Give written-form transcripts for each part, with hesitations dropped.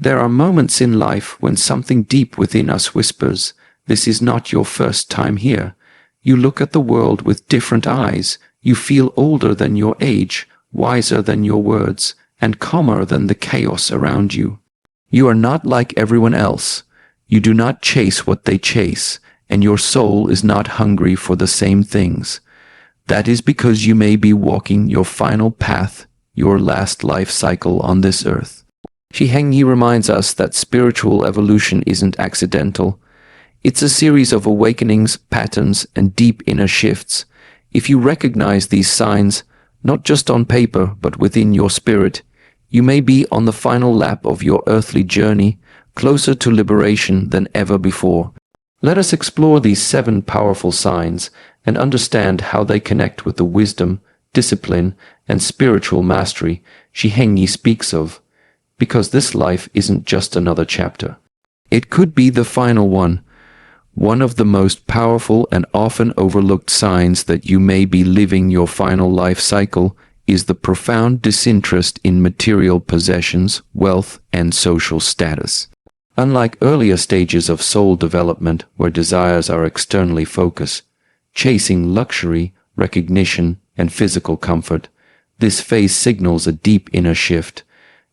There are moments in life when something deep within us whispers, "This is not your first time here." You look at the world with different eyes. You feel older than your age, wiser than your words, and calmer than the chaos around you. You are not like everyone else. You do not chase what they chase, and your soul is not hungry for the same things. That is because you may be walking your final path, your last life cycle on this earth. Shi Heng Yi reminds us that spiritual evolution isn't accidental. It's a series of awakenings, patterns, and deep inner shifts. If you recognize these signs, not just on paper but within your spirit, you may be on the final lap of your earthly journey, closer to liberation than ever before. Let us explore these 7 powerful signs and understand how they connect with the wisdom, discipline, and spiritual mastery Shi Heng Yi speaks of. Because this life isn't just another chapter. It could be the final one. One of the most powerful and often overlooked signs that you may be living your final life cycle is the profound disinterest in material possessions, wealth, and social status. Unlike earlier stages of soul development where desires are externally focused, chasing luxury, recognition, and physical comfort, this phase signals a deep inner shift.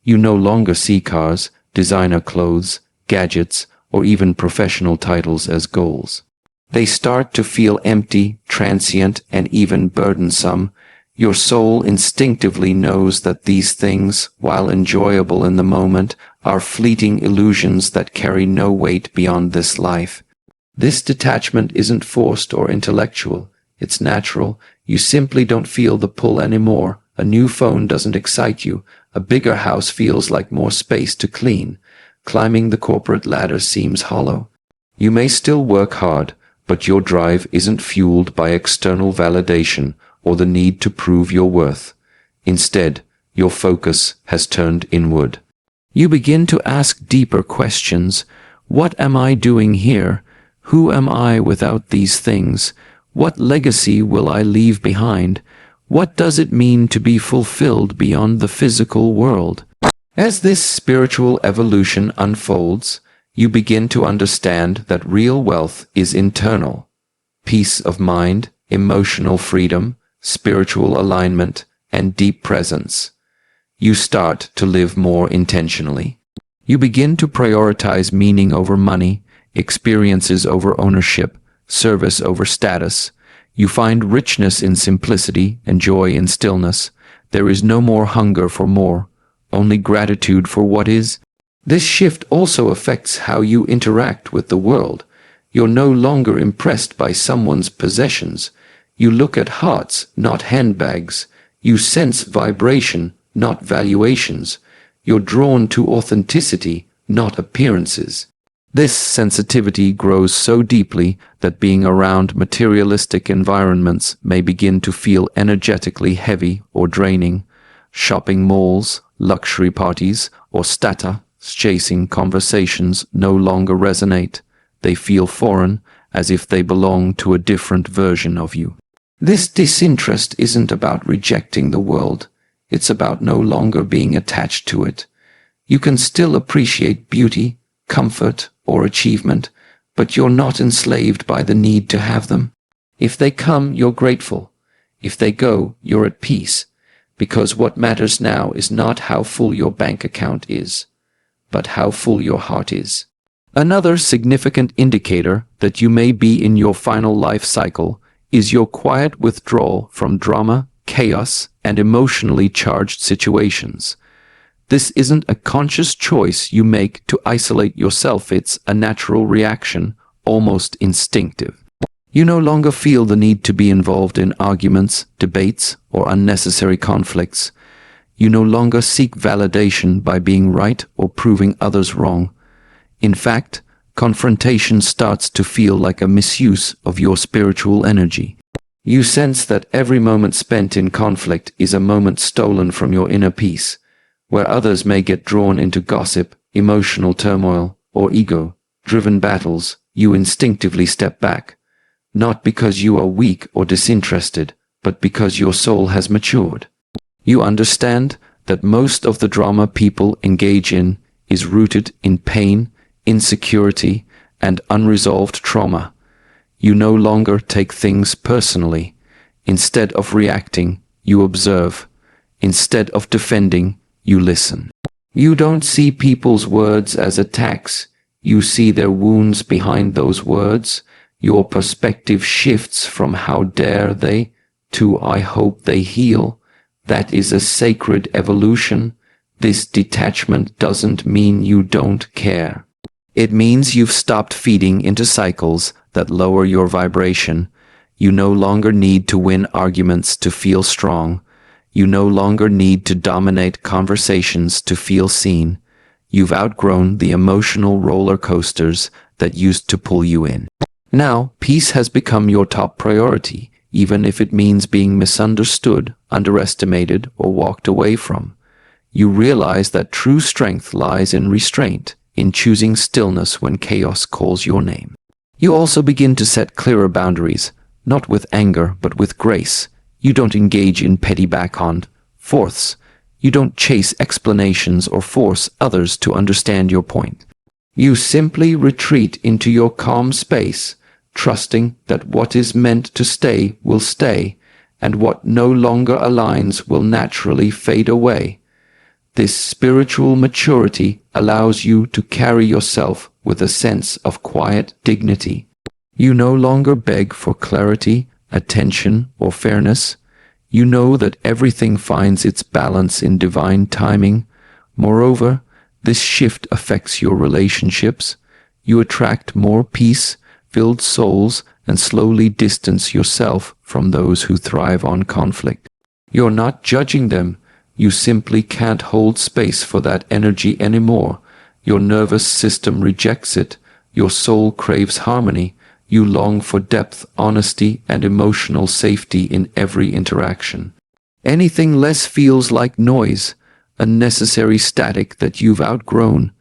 You no longer see cars, designer clothes, gadgets, or even professional titles as goals. They start to feel empty, transient, and even burdensome. Your soul instinctively knows that these things, while enjoyable in the moment, are fleeting illusions that carry no weight beyond this life. This detachment isn't forced or intellectual. It's natural. You simply don't feel the pull anymore. A new phone doesn't excite you. A bigger house feels like more space to clean. Climbing the corporate ladder seems hollow. You may still work hard, but your drive isn't fueled by external validation or the need to prove your worth. Instead, your focus has turned inward. You begin to ask deeper questions. What am I doing here? Who am I without these things? What legacy will I leave behind? What does it mean to be fulfilled beyond the physical world? As this spiritual evolution unfolds, you begin to understand that real wealth is internal. Peace of mind, emotional freedom, spiritual alignment, and deep presence. You start to live more intentionally. You begin to prioritize meaning over money, experiences over ownership, service over status. You find richness in simplicity and joy in stillness. There is no more hunger for more, only gratitude for what is. This shift also affects how you interact with the world. You're no longer impressed by someone's possessions. You look at hearts, not handbags. You sense vibration, not valuations. You're drawn to authenticity, not appearances. This sensitivity grows so deeply that being around materialistic environments may begin to feel energetically heavy or draining. Shopping malls, luxury parties, or status-chasing conversations no longer resonate. They feel foreign, as if they belong to a different version of you. This disinterest isn't about rejecting the world. It's about no longer being attached to it. You can still appreciate beauty, comfort, or achievement, but you're not enslaved by the need to have them. If they come, you're grateful. If they go, you're at peace. Because what matters now is not how full your bank account is, but how full your heart is. Another significant indicator that you may be in your final life cycle is your quiet withdrawal from drama, chaos, and emotionally charged situations. This isn't a conscious choice you make to isolate yourself. It's a natural reaction, almost instinctive. You no longer feel the need to be involved in arguments, debates, or unnecessary conflicts. You no longer seek validation by being right or proving others wrong. In fact, confrontation starts to feel like a misuse of your spiritual energy. You sense that every moment spent in conflict is a moment stolen from your inner peace. Where others may get drawn into gossip, emotional turmoil, or ego-driven battles, you instinctively step back. Not because you are weak or disinterested, but because your soul has matured. You understand that most of the drama people engage in is rooted in pain, insecurity, and unresolved trauma. You no longer take things personally. Instead of reacting, you observe. Instead of defending, you listen. You don't see people's words as attacks. You see their wounds behind those words. Your perspective shifts from "how dare they" to "I hope they heal." That is a sacred evolution. This detachment doesn't mean you don't care. It means you've stopped feeding into cycles that lower your vibration. You no longer need to win arguments to feel strong. You no longer need to dominate conversations to feel seen. You've outgrown the emotional roller coasters that used to pull you in. Now, peace has become your top priority, even if it means being misunderstood, underestimated, or walked away from. You realize that true strength lies in restraint, in choosing stillness when chaos calls your name. You also begin to set clearer boundaries, not with anger, but with grace. You don't engage in petty backhand, forths. You don't chase explanations or force others to understand your point. You simply retreat into your calm space, trusting that what is meant to stay will stay, and what no longer aligns will naturally fade away. This spiritual maturity allows you to carry yourself with a sense of quiet dignity. You no longer beg for clarity, attention, or fairness. You know that everything finds its balance in divine timing. Moreover, this shift affects your relationships. You attract more peace-filled souls and slowly distance yourself from those who thrive on conflict. You're not judging them. You simply can't hold space for that energy anymore. Your nervous system rejects it. Your soul craves harmony. You long for depth, honesty, and emotional safety in every interaction. Anything less feels like noise, unnecessary static that you've outgrown.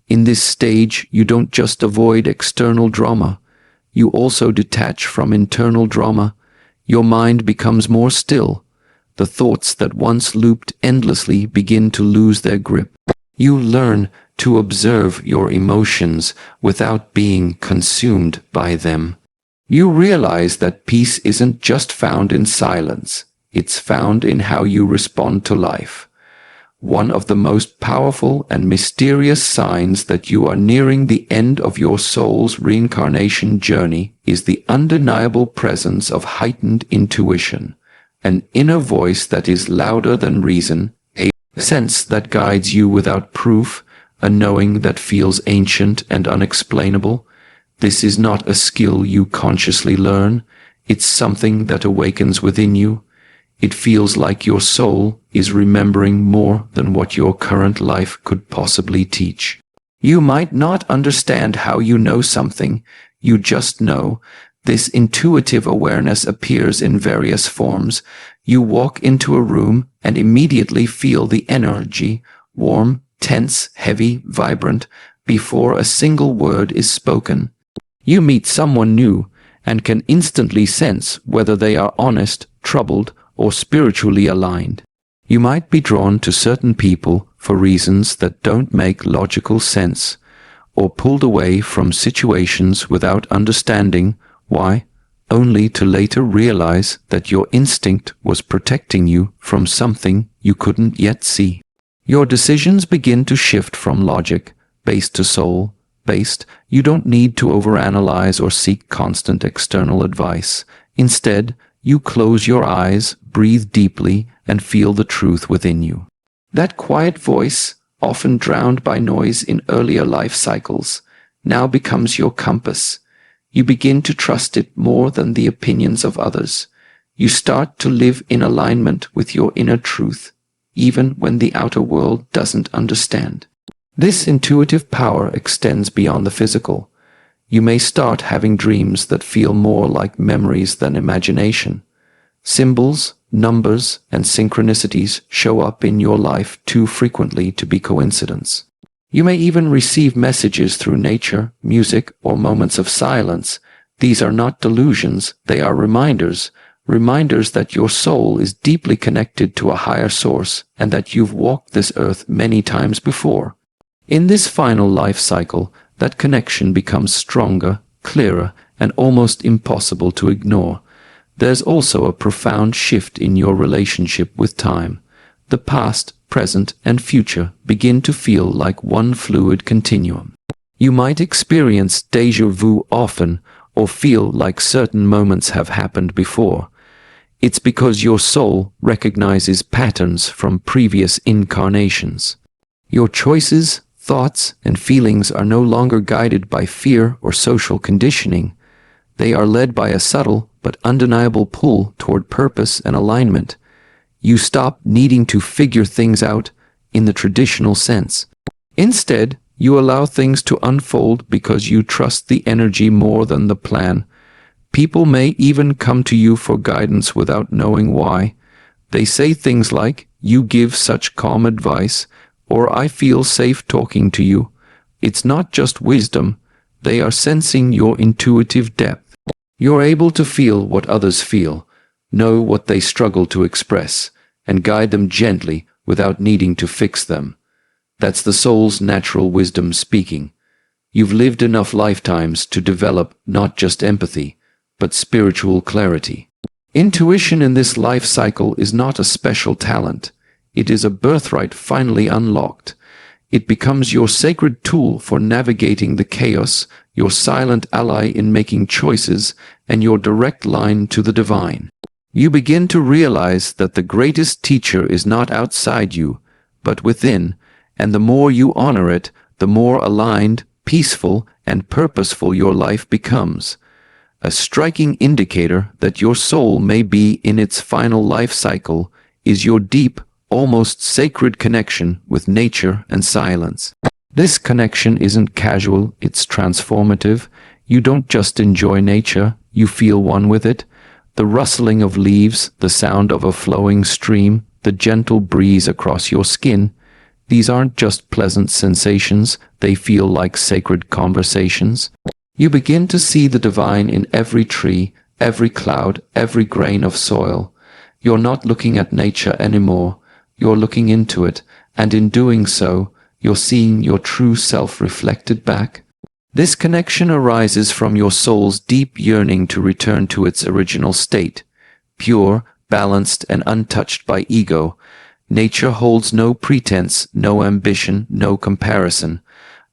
In this stage, you don't just avoid external drama. You also detach from internal drama. Your mind becomes more still. The thoughts that once looped endlessly begin to lose their grip. You learn to observe your emotions without being consumed by them. You realize that peace isn't just found in silence. It's found in how you respond to life. One of the most powerful and mysterious signs that you are nearing the end of your soul's reincarnation journey is the undeniable presence of heightened intuition. An inner voice that is louder than reason, a sense that guides you without proof, a knowing that feels ancient and unexplainable. This is not a skill you consciously learn. It's something that awakens within you. It feels like your soul is remembering more than what your current life could possibly teach. You might not understand how you know something. You just know. This intuitive awareness appears in various forms. You walk into a room and immediately feel the energy, warm, tense, heavy, vibrant, before a single word is spoken. You meet someone new and can instantly sense whether they are honest, troubled, or spiritually aligned. You might be drawn to certain people for reasons that don't make logical sense, or pulled away from situations without understanding why, only to later realize that your instinct was protecting you from something you couldn't yet see. Your decisions begin to shift from logic-based to soul-based. You don't need to overanalyze or seek constant external advice. Instead, you close your eyes, breathe deeply, and feel the truth within you. That quiet voice, often drowned by noise in earlier life cycles, now becomes your compass. You begin to trust it more than the opinions of others. You start to live in alignment with your inner truth, even when the outer world doesn't understand. This intuitive power extends beyond the physical. You may start having dreams that feel more like memories than imagination. Symbols, numbers, and synchronicities show up in your life too frequently to be coincidence. You may even receive messages through nature, music, or moments of silence. These are not delusions, they are reminders that your soul is deeply connected to a higher source and that you've walked this earth many times before. In this final life cycle, that connection becomes stronger, clearer, and almost impossible to ignore. There's also a profound shift in your relationship with time. The past, present, and future begin to feel like one fluid continuum. You might experience déjà vu often, or feel like certain moments have happened before. It's because your soul recognizes patterns from previous incarnations. Your choices, thoughts, and feelings are no longer guided by fear or social conditioning. They are led by a subtle but undeniable pull toward purpose and alignment. You stop needing to figure things out in the traditional sense. Instead, you allow things to unfold because you trust the energy more than the plan. People may even come to you for guidance without knowing why. They say things like, "You give such calm advice," or "I feel safe talking to you." It's not just wisdom. They are sensing your intuitive depth. You're able to feel what others feel, know what they struggle to express, and guide them gently without needing to fix them. That's the soul's natural wisdom speaking. You've lived enough lifetimes to develop not just empathy, but spiritual clarity. Intuition in this life cycle is not a special talent. It is a birthright finally unlocked. It becomes your sacred tool for navigating the chaos, your silent ally in making choices, and your direct line to the divine. You begin to realize that the greatest teacher is not outside you, but within, and the more you honor it, the more aligned, peaceful, and purposeful your life becomes. A striking indicator that your soul may be in its final life cycle is your deep, almost sacred connection with nature and silence. This connection isn't casual, it's transformative. You don't just enjoy nature, you feel one with it. The rustling of leaves, the sound of a flowing stream, the gentle breeze across your skin, these aren't just pleasant sensations, they feel like sacred conversations. You begin to see the divine in every tree, every cloud, every grain of soil. You're not looking at nature anymore, you're looking into it, and in doing so, you're seeing your true self reflected back. This connection arises from your soul's deep yearning to return to its original state, pure, balanced, and untouched by ego. Nature holds no pretense, no ambition, no comparison.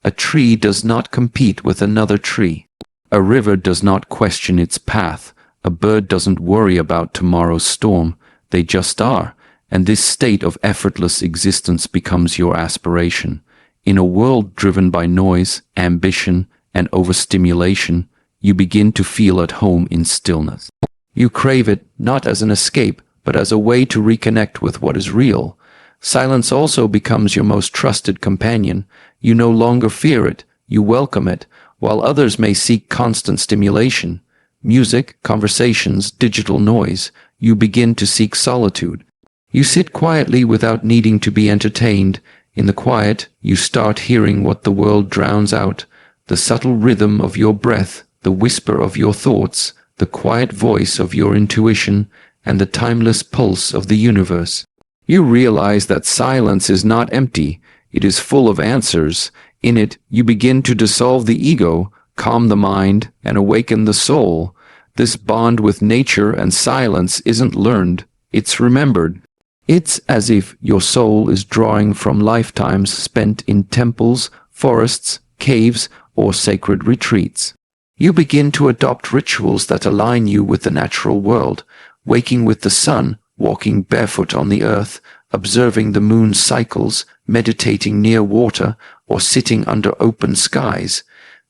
A tree does not compete with another tree. A river does not question its path. A bird doesn't worry about tomorrow's storm. They just are, and this state of effortless existence becomes your aspiration. In a world driven by noise, ambition, and overstimulation, you begin to feel at home in stillness. You crave it not as an escape, but as a way to reconnect with what is real. Silence also becomes your most trusted companion. You no longer fear it, you welcome it, while others may seek constant stimulation. Music, conversations, digital noise, you begin to seek solitude. You sit quietly without needing to be entertained. In the quiet, you start hearing what the world drowns out, the subtle rhythm of your breath, the whisper of your thoughts, the quiet voice of your intuition, and the timeless pulse of the universe. You realize that silence is not empty, it is full of answers. In it, you begin to dissolve the ego, calm the mind, and awaken the soul. This bond with nature and silence isn't learned, it's remembered. It's as if your soul is drawing from lifetimes spent in temples, forests, caves, or sacred retreats. You begin to adopt rituals that align you with the natural world, waking with the sun, walking barefoot on the earth, observing the moon's cycles, meditating near water, or sitting under open skies.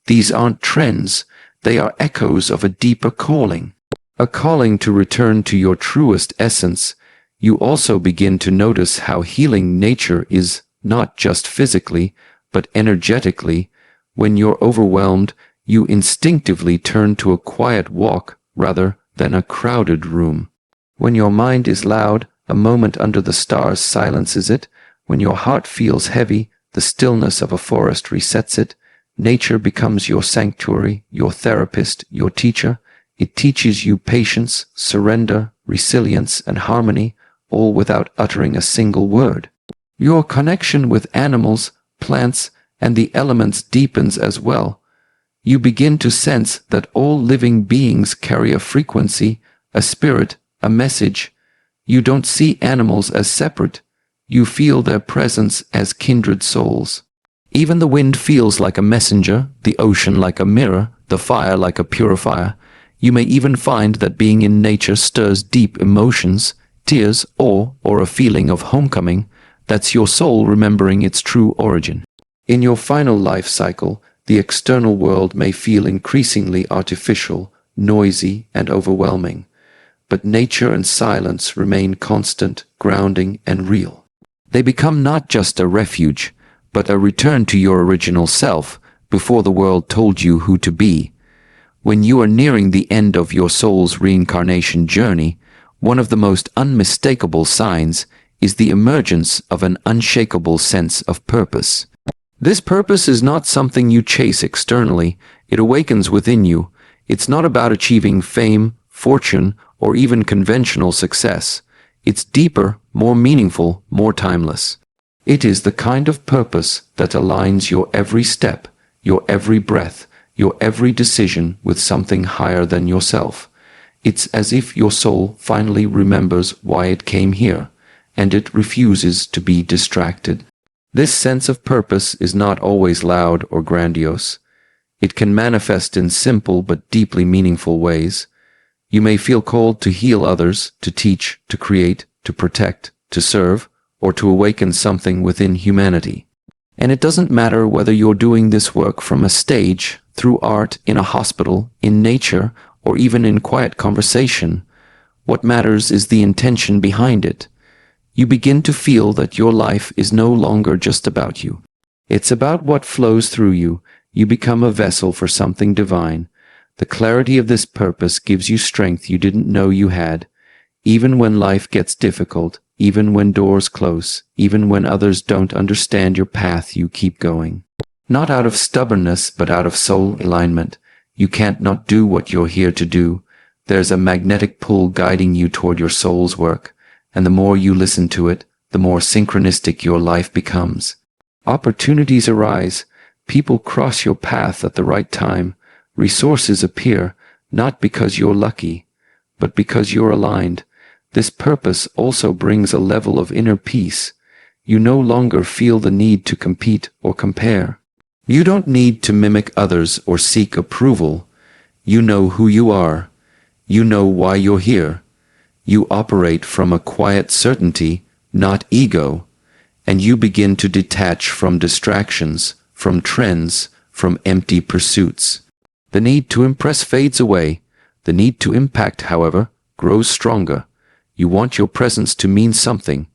These aren't trends, they are echoes of a deeper calling. A calling to return to your truest essence. You also begin to notice how healing nature is, not just physically, but energetically. When you're overwhelmed, you instinctively turn to a quiet walk rather than a crowded room. When your mind is loud, a moment under the stars silences it. When your heart feels heavy, the stillness of a forest resets it. Nature becomes your sanctuary, your therapist, your teacher. It teaches you patience, surrender, resilience, and harmony, all without uttering a single word. Your connection with animals, plants, and the elements deepens as well. You begin to sense that all living beings carry a frequency, a spirit, a message. You don't see animals as separate. You feel their presence as kindred souls. Even the wind feels like a messenger, the ocean like a mirror, the fire like a purifier. You may even find that being in nature stirs deep emotions, tears, awe, or a feeling of homecoming. That's your soul remembering its true origin. In your final life cycle, the external world may feel increasingly artificial, noisy, and overwhelming. But nature and silence remain constant, grounding, and real. They become not just a refuge, but a return to your original self, before the world told you who to be. When you are nearing the end of your soul's reincarnation journey, one of the most unmistakable signs is the emergence of an unshakable sense of purpose. This purpose is not something you chase externally, it awakens within you. It's not about achieving fame, fortune, or even conventional success. It's deeper, more meaningful, more timeless. It is the kind of purpose that aligns your every step, your every breath, your every decision with something higher than yourself. It's as if your soul finally remembers why it came here, and it refuses to be distracted. This sense of purpose is not always loud or grandiose. It can manifest in simple but deeply meaningful ways. You may feel called to heal others, to teach, to create, to protect, to serve, or to awaken something within humanity. And it doesn't matter whether you're doing this work from a stage, through art, in a hospital, in nature, or even in quiet conversation. What matters is the intention behind it. You begin to feel that your life is no longer just about you. It's about what flows through you. You become a vessel for something divine. The clarity of this purpose gives you strength you didn't know you had. Even when life gets difficult, even when doors close, even when others don't understand your path, you keep going. Not out of stubbornness, but out of soul alignment. You can't not do what you're here to do. There's a magnetic pull guiding you toward your soul's work. And the more you listen to it, the more synchronistic your life becomes. Opportunities arise, people cross your path at the right time, resources appear, not because you're lucky, but because you're aligned. This purpose also brings a level of inner peace. You no longer feel the need to compete or compare. You don't need to mimic others or seek approval. You know who you are. You know why you're here. You operate from a quiet certainty, not ego, and you begin to detach from distractions, from trends, from empty pursuits. The need to impress fades away. The need to impact, however, grows stronger. You want your presence to mean something.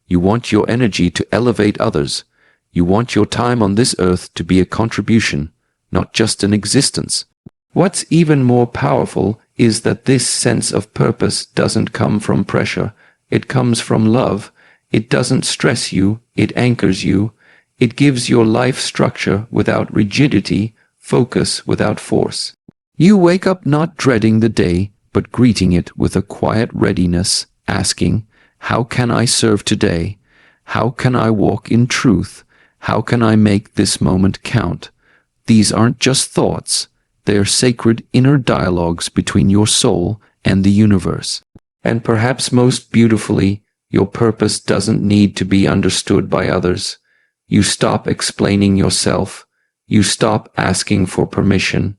You want your energy to elevate others. You want your time on this earth to be a contribution, not just an existence. What's even more powerful is that this sense of purpose doesn't come from pressure. It comes from love. It doesn't stress you. It anchors you. It gives your life structure without rigidity, focus without force. You wake up not dreading the day, but greeting it with a quiet readiness, asking, how can I serve today? How can I walk in truth? How can I make this moment count? These aren't just thoughts. They are sacred inner dialogues between your soul and the universe. And perhaps most beautifully, your purpose doesn't need to be understood by others. You stop explaining yourself. You stop asking for permission.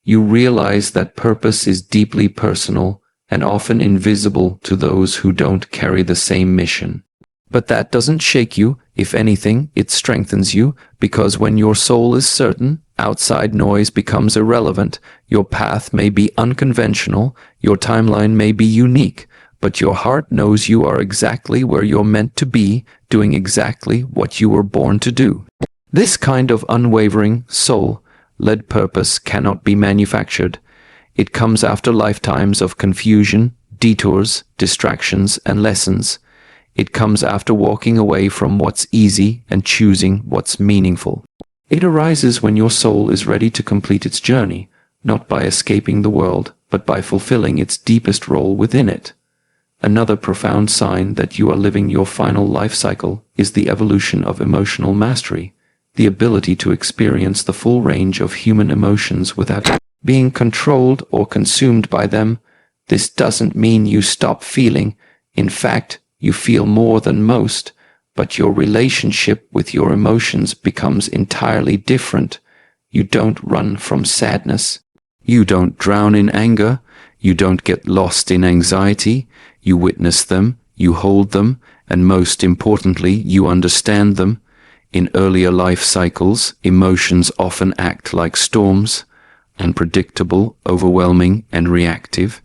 You realize that purpose is deeply personal and often invisible to those who don't carry the same mission. But that doesn't shake you. If anything, it strengthens you, because when your soul is certain, outside noise becomes irrelevant. Your path may be unconventional, your timeline may be unique, but your heart knows you are exactly where you're meant to be, doing exactly what you were born to do. This kind of unwavering, soul-led purpose cannot be manufactured. It comes after lifetimes of confusion, detours, distractions, and lessons. It comes after walking away from what's easy and choosing what's meaningful. It arises when your soul is ready to complete its journey, not by escaping the world, but by fulfilling its deepest role within it. Another profound sign that you are living your final life cycle is the evolution of emotional mastery. the ability to experience the full range of human emotions without being controlled or consumed by them. This doesn't mean you stop feeling. In fact, you feel more than most, but your relationship with your emotions becomes entirely different. You don't run from sadness. You don't drown in anger. You don't get lost in anxiety. You witness them, you hold them, and most importantly, you understand them. In earlier life cycles, emotions often act like storms, unpredictable, overwhelming, and reactive.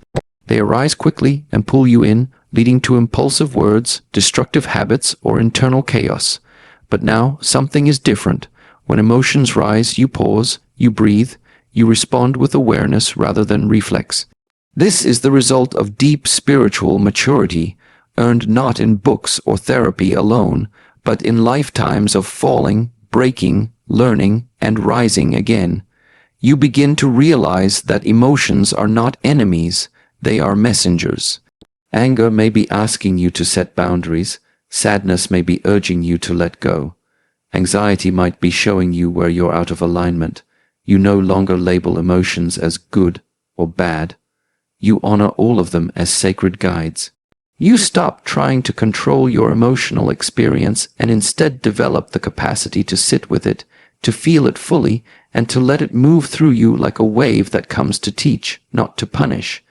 They arise quickly and pull you in, leading to impulsive words, destructive habits, or internal chaos. But now, something is different. When emotions rise, you pause, you breathe, you respond with awareness rather than reflex. This is the result of deep spiritual maturity, earned not in books or therapy alone, but in lifetimes of falling, breaking, learning, and rising again. You begin to realize that emotions are not enemies, they are messengers. Anger may be asking you to set boundaries, sadness may be urging you to let go. Anxiety might be showing you where you're out of alignment. You no longer label emotions as good or bad. You honor all of them as sacred guides. You stop trying to control your emotional experience and instead develop the capacity to sit with it, to feel it fully, and to let it move through you like a wave that comes to teach, not to punish.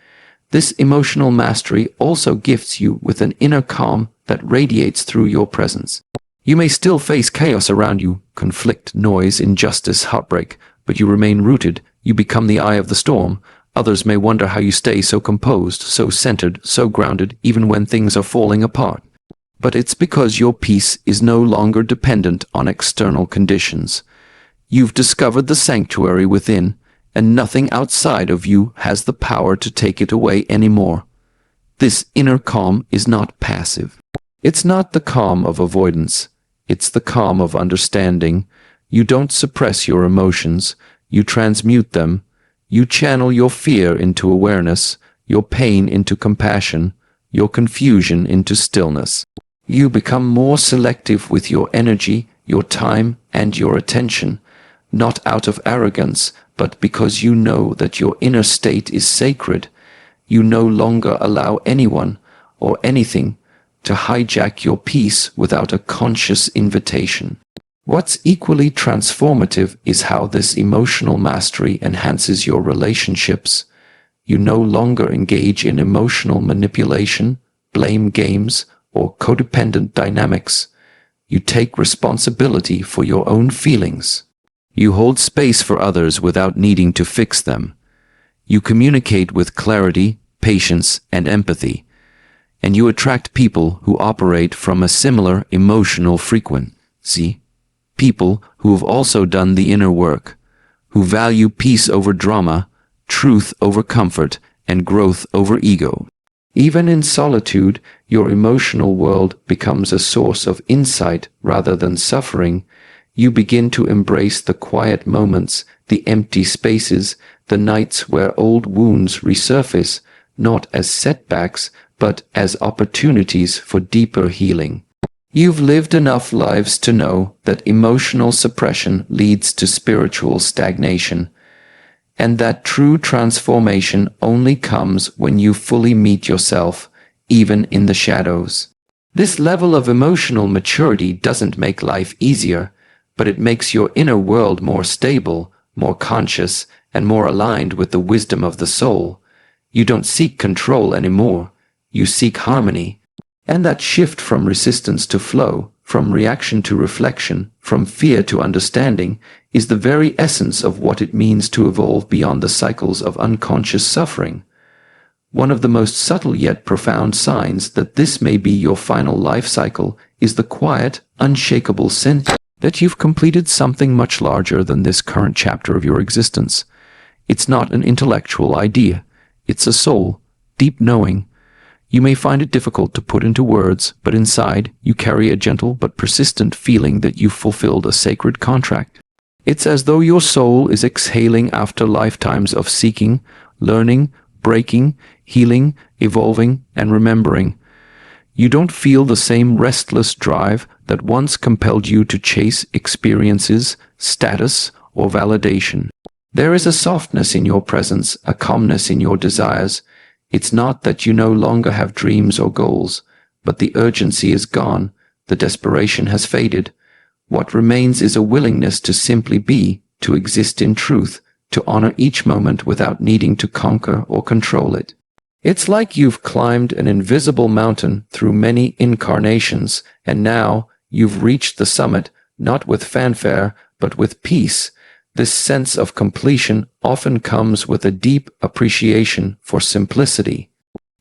This emotional mastery also gifts you with an inner calm that radiates through your presence. You may still face chaos around you, conflict, noise, injustice, heartbreak, but you remain rooted. You become the eye of the storm. Others may wonder how you stay so composed, so centered, so grounded, even when things are falling apart. But it's because your peace is no longer dependent on external conditions. You've discovered the sanctuary within, and nothing outside of you has the power to take it away anymore. This inner calm is not passive. It's not the calm of avoidance. It's the calm of understanding. You don't suppress your emotions. You transmute them. You channel your fear into awareness, your pain into compassion, your confusion into stillness. You become more selective with your energy, your time, and your attention, not out of arrogance, but because you know that your inner state is sacred. You no longer allow anyone or anything to hijack your peace without a conscious invitation. What's equally transformative is how this emotional mastery enhances your relationships. You no longer engage in emotional manipulation, blame games, or codependent dynamics. You take responsibility for your own feelings. You hold space for others without needing to fix them. You communicate with clarity, patience, and empathy. And you attract people who operate from a similar emotional frequency. People who have also done the inner work, who value peace over drama, truth over comfort, and growth over ego. Even in solitude, your emotional world becomes a source of insight rather than suffering. You begin to embrace the quiet moments, the empty spaces, the nights where old wounds resurface, not as setbacks, but as opportunities for deeper healing. You've lived enough lives to know that emotional suppression leads to spiritual stagnation, and that true transformation only comes when you fully meet yourself, even in the shadows. This level of emotional maturity doesn't make life easier, but it makes your inner world more stable, more conscious, and more aligned with the wisdom of the soul. You don't seek control anymore, you seek harmony. And that shift from resistance to flow, from reaction to reflection, from fear to understanding, is the very essence of what it means to evolve beyond the cycles of unconscious suffering. One of the most subtle yet profound signs that this may be your final life cycle is the quiet, unshakable sense that you've completed something much larger than this current chapter of your existence. It's not an intellectual idea. It's a soul, deep knowing. You may find it difficult to put into words, but inside you carry a gentle but persistent feeling that you've fulfilled a sacred contract. It's as though your soul is exhaling after lifetimes of seeking, learning, breaking, healing, evolving, and remembering. You don't feel the same restless drive that once compelled you to chase experiences, status, or validation. There is a softness in your presence, a calmness in your desires. It's not that you no longer have dreams or goals, but the urgency is gone, the desperation has faded. What remains is a willingness to simply be, to exist in truth, to honor each moment without needing to conquer or control it. It's like you've climbed an invisible mountain through many incarnations, and now you've reached the summit, not with fanfare, but with peace. This sense of completion often comes with a deep appreciation for simplicity.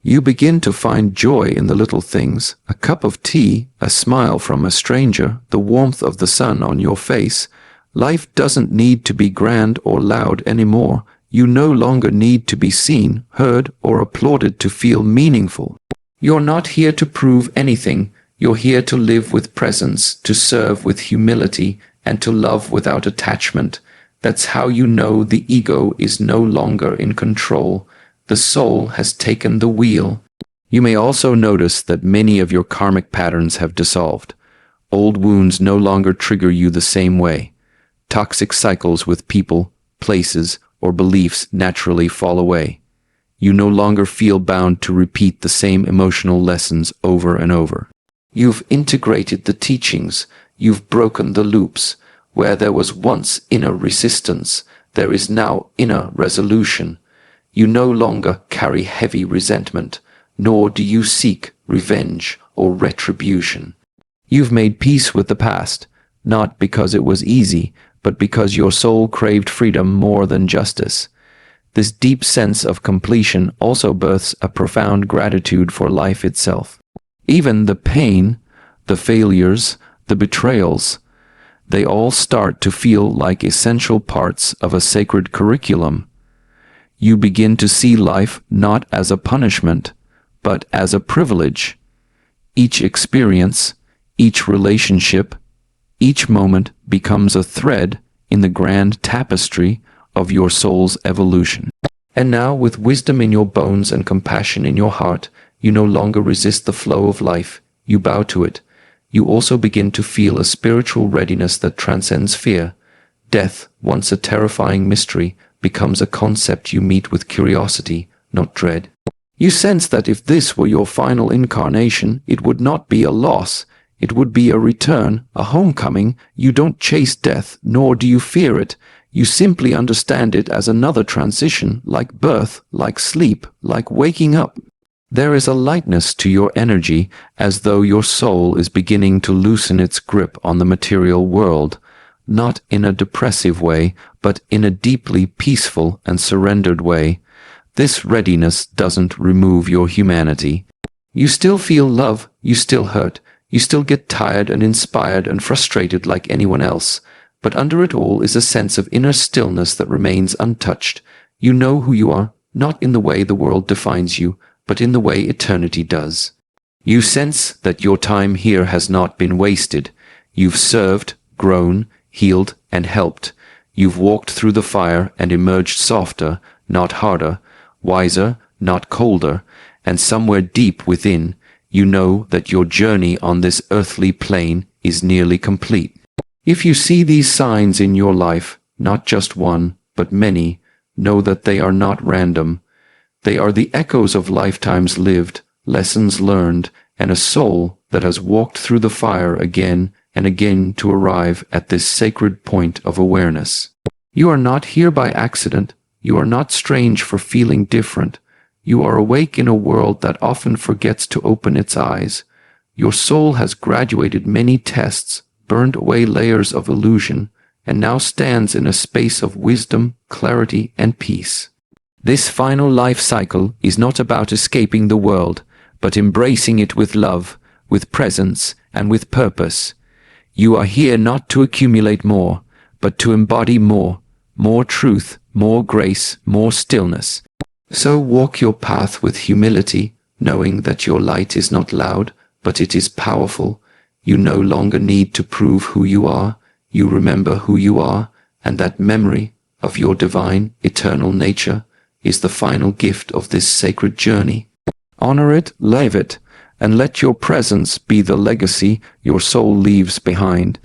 You begin to find joy in the little things, a cup of tea, a smile from a stranger, the warmth of the sun on your face. Life doesn't need to be grand or loud anymore. You no longer need to be seen, heard, or applauded to feel meaningful. You're not here to prove anything. You're here to live with presence, to serve with humility, and to love without attachment. That's how you know the ego is no longer in control. The soul has taken the wheel. You may also notice that many of your karmic patterns have dissolved. Old wounds no longer trigger you the same way. Toxic cycles with people, places, or beliefs naturally fall away. You no longer feel bound to repeat the same emotional lessons over and over. You've integrated the teachings. You've broken the loops. Where there was once inner resistance, there is now inner resolution. You no longer carry heavy resentment, nor do you seek revenge or retribution. You've made peace with the past, not because it was easy, but because your soul craved freedom more than justice. This deep sense of completion also births a profound gratitude for life itself. Even the pain, the failures, the betrayals, they all start to feel like essential parts of a sacred curriculum. You begin to see life not as a punishment, but as a privilege. Each experience, each relationship, each moment becomes a thread in the grand tapestry of your soul's evolution. And now, with wisdom in your bones and compassion in your heart, you no longer resist the flow of life. You bow to it. You also begin to feel a spiritual readiness that transcends fear. Death, once a terrifying mystery, becomes a concept you meet with curiosity, not dread. You sense that if this were your final incarnation, it would not be a loss. It would be a return, a homecoming. You don't chase death, nor do you fear it. You simply understand it as another transition, like birth, like sleep, like waking up. There is a lightness to your energy, as though your soul is beginning to loosen its grip on the material world, not in a depressive way, but in a deeply peaceful and surrendered way. This readiness doesn't remove your humanity. You still feel love, you still hurt, you still get tired and inspired and frustrated like anyone else, but under it all is a sense of inner stillness that remains untouched. You know who you are, not in the way the world defines you, but in the way eternity does. You sense that your time here has not been wasted. You've served, grown, healed, and helped. You've walked through the fire and emerged softer, not harder, wiser, not colder, and somewhere deep within, you know that your journey on this earthly plane is nearly complete. If you see these signs in your life, not just one, but many, know that they are not random. They are the echoes of lifetimes lived, lessons learned, and a soul that has walked through the fire again and again to arrive at this sacred point of awareness. You are not here by accident. You are not strange for feeling different. You are awake in a world that often forgets to open its eyes. Your soul has graduated many tests, burned away layers of illusion, and now stands in a space of wisdom, clarity, and peace. This final life cycle is not about escaping the world, but embracing it with love, with presence, and with purpose. You are here not to accumulate more, but to embody more truth, more grace, more stillness. So walk your path with humility, knowing that your light is not loud, but it is powerful. You no longer need to prove who you are. You remember who you are, and that memory of your divine, eternal nature is the final gift of this sacred journey. Honor it, live it, and let your presence be the legacy your soul leaves behind.